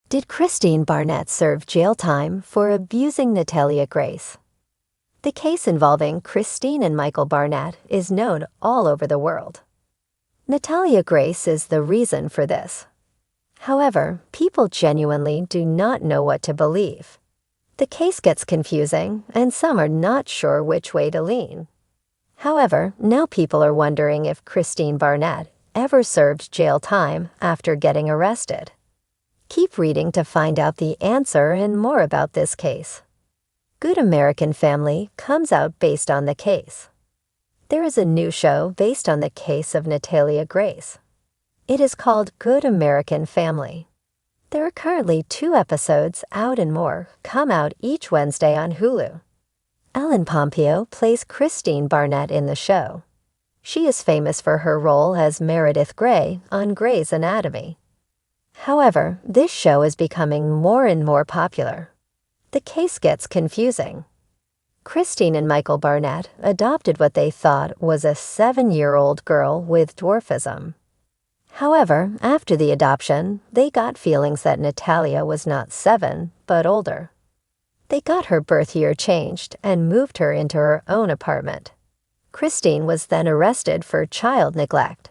Did Kristine Barnett serve jail time for abusing Natalia Grace? The case involving Kristine and Michael Barnett is known all over the world. Natalia Grace is the reason for this. However, people genuinely do not know what to believe. The case gets confusing, and some are not sure which way to lean. However, now people are wondering if Kristine Barnett ever served jail time after getting arrested. Keep reading to find out the answer and more about this case. Good American Family comes out based on the case. There is a new show based on the case of Natalia Grace. It is called Good American Family. There are currently 2 episodes out and more come out each Wednesday on Hulu. Ellen Pompeo plays Kristine Barnett in the show. She is famous for her role as Meredith Grey on Grey's Anatomy. However, this show is becoming more and more popular. The case gets confusing. Kristine and Michael Barnett adopted what they thought was a 7-year-old girl with dwarfism. However, after the adoption, they got feelings that Natalia was not 7, but older. They got her birth year changed and moved her into her own apartment. Kristine was then arrested for child neglect.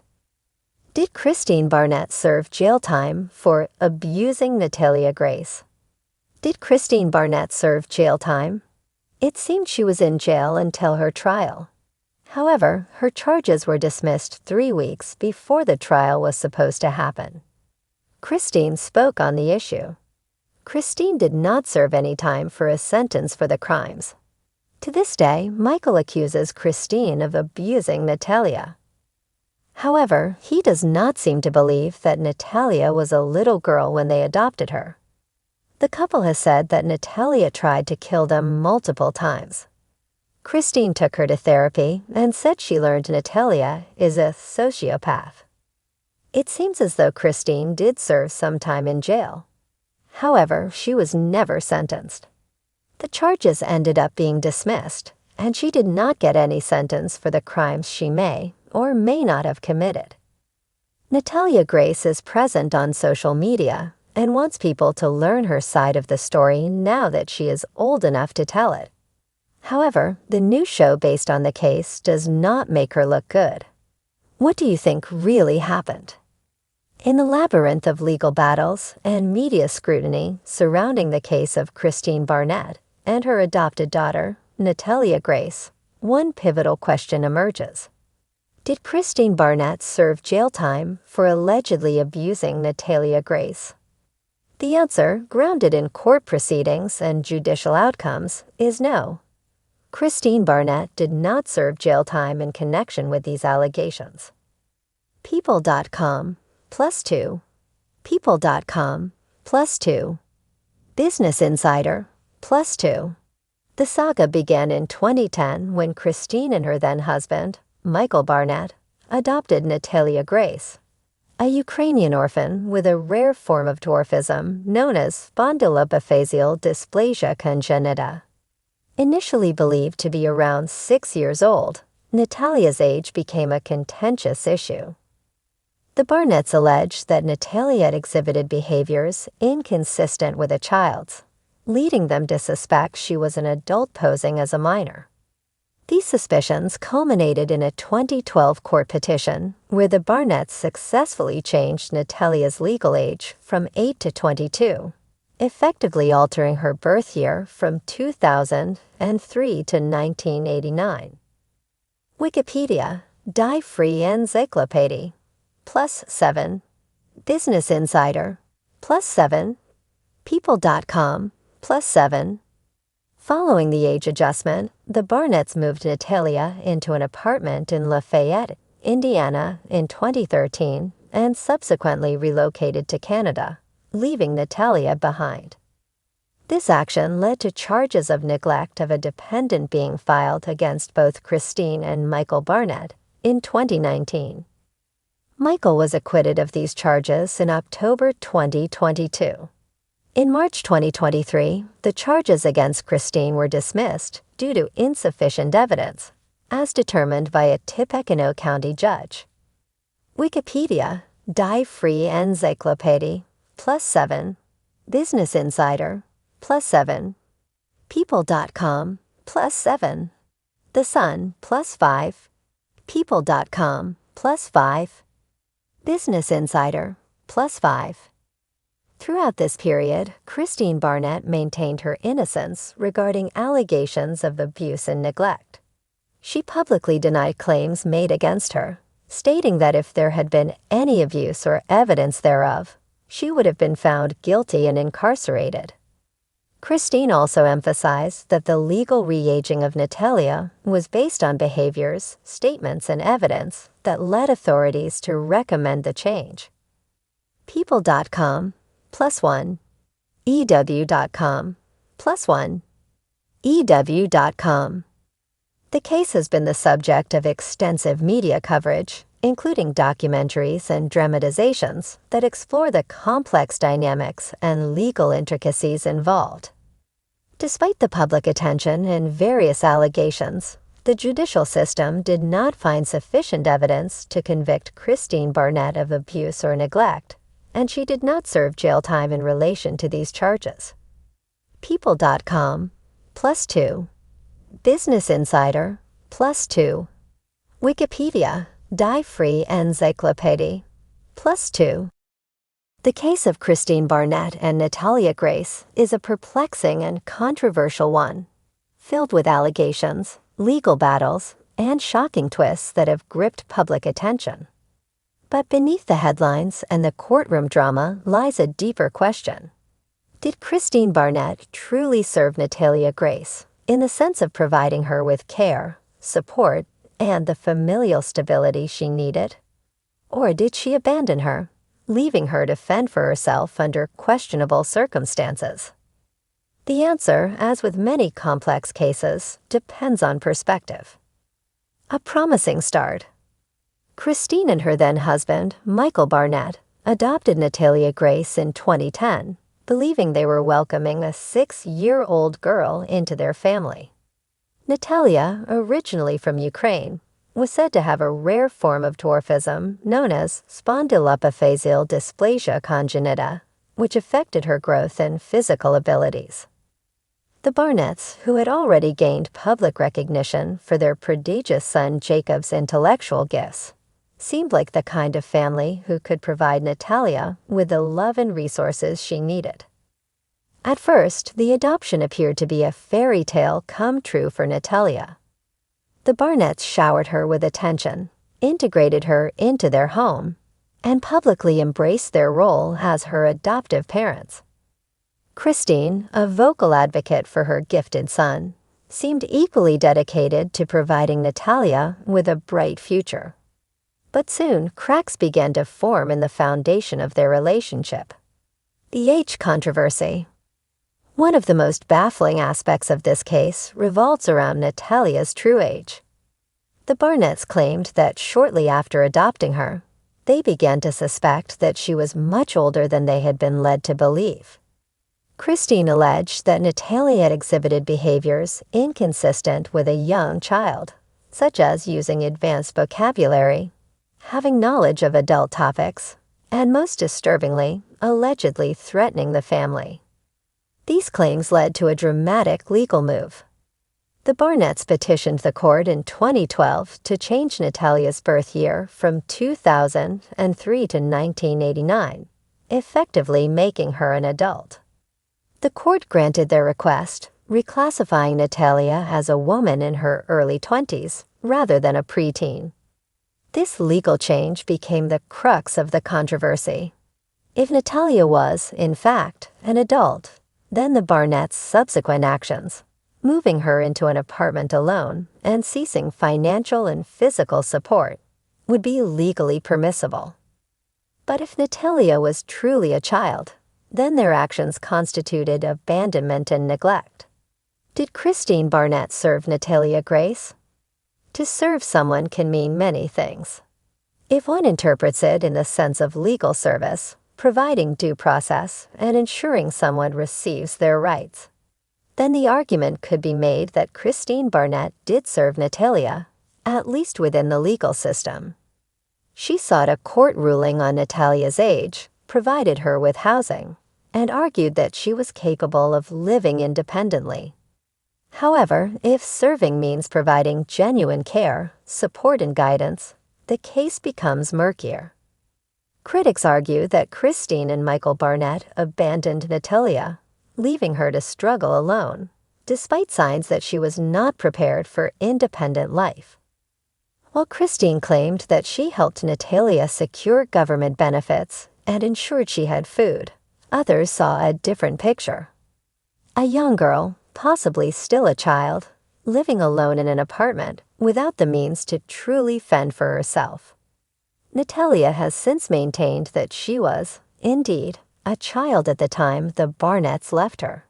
Did Kristine Barnett serve jail time for abusing Natalia Grace? Did Kristine Barnett serve jail time? It seemed she was in jail until her trial. However, her charges were dismissed 3 weeks before the trial was supposed to happen. Kristine spoke on the issue. Kristine did not serve any time for a sentence for the crimes. To this day, Michael accuses Kristine of abusing Natalia. However, he does not seem to believe that Natalia was a little girl when they adopted her. The couple has said that Natalia tried to kill them multiple times. Kristine took her to therapy and said she learned Natalia is a sociopath. It seems as though Kristine did serve some time in jail. However, she was never sentenced. The charges ended up being dismissed, and she did not get any sentence for the crimes she may or may not have committed. Natalia Grace is present on social media and wants people to learn her side of the story now that she is old enough to tell it. However, the new show based on the case does not make her look good. What do you think really happened? In the labyrinth of legal battles and media scrutiny surrounding the case of Kristine Barnett and her adopted daughter, Natalia Grace, one pivotal question emerges. Did Kristine Barnett serve jail time for allegedly abusing Natalia Grace? The answer, grounded in court proceedings and judicial outcomes, is no. Kristine Barnett did not serve jail time in connection with these allegations. People.com +2. People.com +2. Business Insider +2. The saga began in 2010 when Kristine and her then-husband, Michael Barnett, adopted Natalia Grace, a Ukrainian orphan with a rare form of dwarfism known as spondyloepiphyseal dysplasia congenita. Initially believed to be around 6 years old, Natalia's age became a contentious issue. The Barnetts alleged that Natalia had exhibited behaviors inconsistent with a child's, leading them to suspect she was an adult posing as a minor. These suspicions culminated in a 2012 court petition where the Barnetts successfully changed Natalia's legal age from 8 to 22, effectively altering her birth year from 2003 to 1989. Wikipedia, Die Free Encyclopädie, +7. Business Insider, +7. People.com, +7. Following the age adjustment, the Barnetts moved Natalia into an apartment in Lafayette, Indiana in 2013 and subsequently relocated to Canada, leaving Natalia behind. This action led to charges of neglect of a dependent being filed against both Kristine and Michael Barnett in 2019. Michael was acquitted of these charges in October 2022. In March 2023, the charges against Kristine were dismissed due to insufficient evidence, as determined by a Tippecanoe County judge. Wikipedia, Die Free Encyclopädie, +7. Business Insider, +7. People.com, +7. The Sun, +5. People.com, +5. Business Insider, +5. Throughout this period, Kristine Barnett maintained her innocence regarding allegations of abuse and neglect. She publicly denied claims made against her, stating that if there had been any abuse or evidence thereof, she would have been found guilty and incarcerated. Kristine also emphasized that the legal re-aging of Natalia was based on behaviors, statements, and evidence that led authorities to recommend the change. People.com, +1. EW.com, +1. EW.com. The case has been the subject of extensive media coverage, including documentaries and dramatizations that explore the complex dynamics and legal intricacies involved. Despite the public attention and various allegations, the judicial system did not find sufficient evidence to convict Kristine Barnett of abuse or neglect, and she did not serve jail time in relation to these charges. People.com, +2. Business Insider, +2. Wikipedia, Die Free Encyclopädie, +2. The case of Kristine Barnett and Natalia Grace is a perplexing and controversial one, filled with allegations, legal battles, and shocking twists that have gripped public attention. But beneath the headlines and the courtroom drama lies a deeper question. Did Kristine Barnett truly serve Natalia Grace in the sense of providing her with care, support, and the familial stability she needed? Or did she abandon her, leaving her to fend for herself under questionable circumstances? The answer, as with many complex cases, depends on perspective. A promising start. Kristine and her then-husband, Michael Barnett, adopted Natalia Grace in 2010, believing they were welcoming a 6-year-old girl into their family. Natalia, originally from Ukraine, was said to have a rare form of dwarfism known as spondyloepiphyseal dysplasia congenita, which affected her growth and physical abilities. The Barnetts, who had already gained public recognition for their prodigious son Jacob's intellectual gifts, seemed like the kind of family who could provide Natalia with the love and resources she needed. At first, the adoption appeared to be a fairy tale come true for Natalia. The Barnetts showered her with attention, integrated her into their home, and publicly embraced their role as her adoptive parents. Kristine, a vocal advocate for her gifted son, seemed equally dedicated to providing Natalia with a bright future. But soon, cracks began to form in the foundation of their relationship. The age controversy. One of the most baffling aspects of this case revolves around Natalia's true age. The Barnetts claimed that shortly after adopting her, they began to suspect that she was much older than they had been led to believe. Kristine alleged that Natalia had exhibited behaviors inconsistent with a young child, such as using advanced vocabulary, having knowledge of adult topics, and most disturbingly, allegedly threatening the family. These claims led to a dramatic legal move. The Barnetts petitioned the court in 2012 to change Natalia's birth year from 2003 to 1989, effectively making her an adult. The court granted their request, reclassifying Natalia as a woman in her early 20s rather than a preteen. This legal change became the crux of the controversy. If Natalia was, in fact, an adult, then the Barnetts' subsequent actions, moving her into an apartment alone and ceasing financial and physical support, would be legally permissible. But if Natalia was truly a child, then their actions constituted abandonment and neglect. Did Kristine Barnett serve Natalia Grace? To serve someone can mean many things. If one interprets it in the sense of legal service, providing due process, and ensuring someone receives their rights, then the argument could be made that Kristine Barnett did serve Natalia, at least within the legal system. She sought a court ruling on Natalia's age, provided her with housing, and argued that she was capable of living independently. However, if serving means providing genuine care, support, and guidance, the case becomes murkier. Critics argue that Kristine and Michael Barnett abandoned Natalia, leaving her to struggle alone, despite signs that she was not prepared for independent life. While Kristine claimed that she helped Natalia secure government benefits and ensured she had food, others saw a different picture. A young girl, possibly still a child, living alone in an apartment without the means to truly fend for herself. Natalia has since maintained that she was, indeed, a child at the time the Barnetts left her.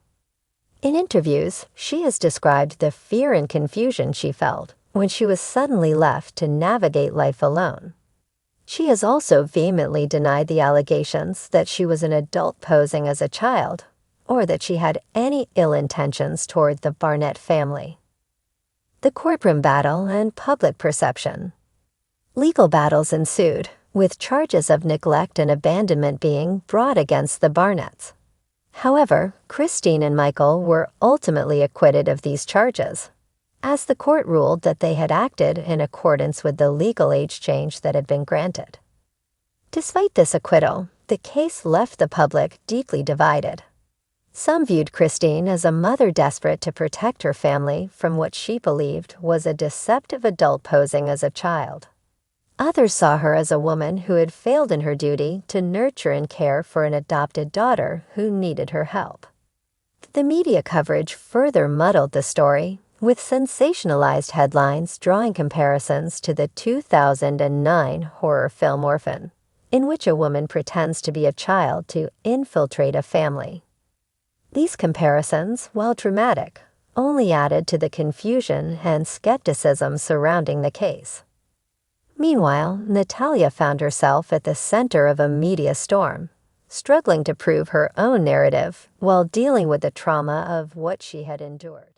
In interviews, she has described the fear and confusion she felt when she was suddenly left to navigate life alone. She has also vehemently denied the allegations that she was an adult posing as a child, or that she had any ill intentions toward the Barnett family. The courtroom battle and public perception. Legal battles ensued, with charges of neglect and abandonment being brought against the Barnetts. However, Kristine and Michael were ultimately acquitted of these charges, as the court ruled that they had acted in accordance with the legal age change that had been granted. Despite this acquittal, the case left the public deeply divided. Some viewed Kristine as a mother desperate to protect her family from what she believed was a deceptive adult posing as a child. Others saw her as a woman who had failed in her duty to nurture and care for an adopted daughter who needed her help. The media coverage further muddled the story, with sensationalized headlines drawing comparisons to the 2009 horror film Orphan, in which a woman pretends to be a child to infiltrate a family. These comparisons, while dramatic, only added to the confusion and skepticism surrounding the case. Meanwhile, Natalia found herself at the center of a media storm, struggling to prove her own narrative while dealing with the trauma of what she had endured.